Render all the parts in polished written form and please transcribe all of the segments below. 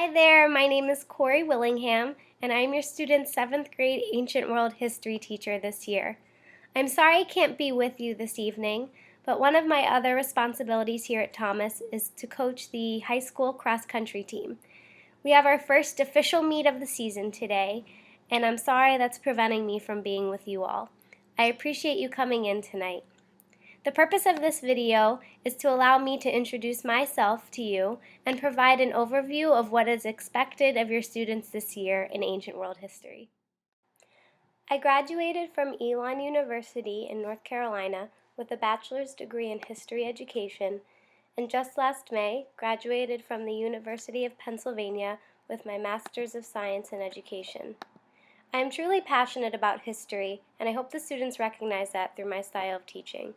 Hi there, my name is Corey Willingham, and I'm your student's 7th grade Ancient World History teacher this year. I'm sorry I can't be with you this evening, but one of my other responsibilities here at Thomas is to coach the high school cross-country team. We have our first official meet of the season today, and I'm sorry that's preventing me from being with you all. I appreciate you coming in tonight. The purpose of this video is to allow me to introduce myself to you and provide an overview of what is expected of your students this year in Ancient World History. I graduated from Elon University in North Carolina with a bachelor's degree in history education, and just last May graduated from the University of Pennsylvania with my Master's of Science in Education. I am truly passionate about history, and I hope the students recognize that through my style of teaching.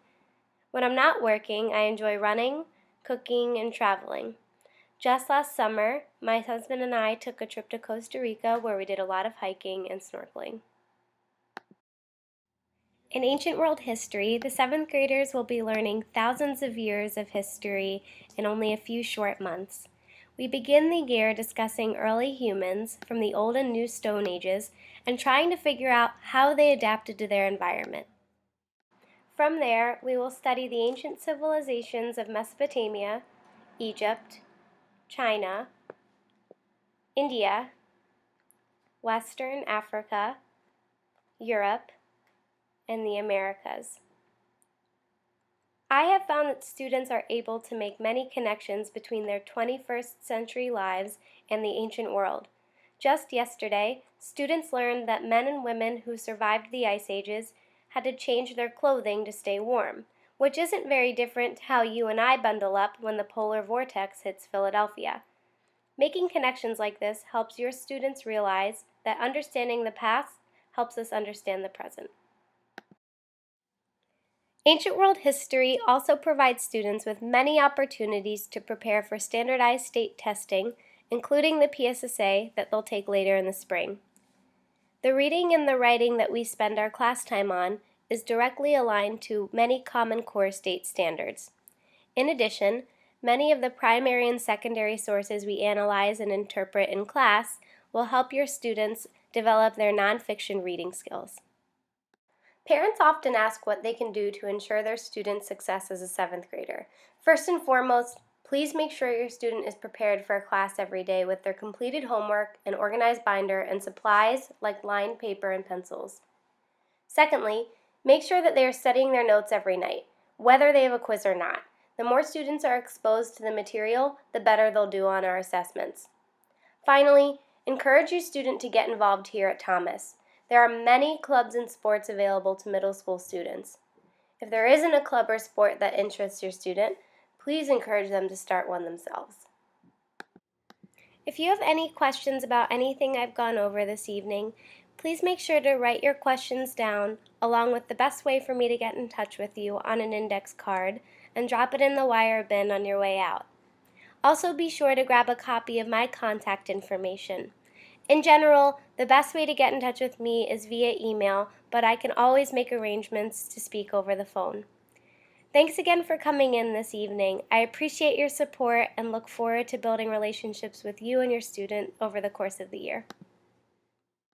When I'm not working, I enjoy running, cooking, and traveling. Just last summer, my husband and I took a trip to Costa Rica where we did a lot of hiking and snorkeling. In Ancient World History, the 7th graders will be learning thousands of years of history in only a few short months. We begin the year discussing early humans from the Old and New Stone Ages and trying to figure out how they adapted to their environment. From there, we will study the ancient civilizations of Mesopotamia, Egypt, China, India, Western Africa, Europe, and the Americas. I have found that students are able to make many connections between their 21st century lives and the ancient world. Just yesterday, students learned that men and women who survived the Ice Ages had to change their clothing to stay warm, which isn't very different to how you and I bundle up when the polar vortex hits Philadelphia. Making connections like this helps your students realize that understanding the past helps us understand the present. Ancient World History also provides students with many opportunities to prepare for standardized state testing, including the PSSA that they'll take later in the spring. The reading and the writing that we spend our class time on is directly aligned to many Common Core state standards. In addition, many of the primary and secondary sources we analyze and interpret in class will help your students develop their nonfiction reading skills. Parents often ask what they can do to ensure their student's success as a 7th grader. First and foremost, please make sure your student is prepared for a class every day with their completed homework, an organized binder, and supplies like lined paper and pencils. Secondly, make sure that they are studying their notes every night, whether they have a quiz or not. The more students are exposed to the material, the better they'll do on our assessments. Finally, encourage your student to get involved here at Thomas. There are many clubs and sports available to middle school students. If there isn't a club or sport that interests your student, please encourage them to start one themselves. If you have any questions about anything I've gone over this evening, please make sure to write your questions down along with the best way for me to get in touch with you on an index card and drop it in the wire bin on your way out. Also be sure to grab a copy of my contact information. In general, the best way to get in touch with me is via email, but I can always make arrangements to speak over the phone. Thanks again for coming in this evening. I appreciate your support and look forward to building relationships with you and your student over the course of the year.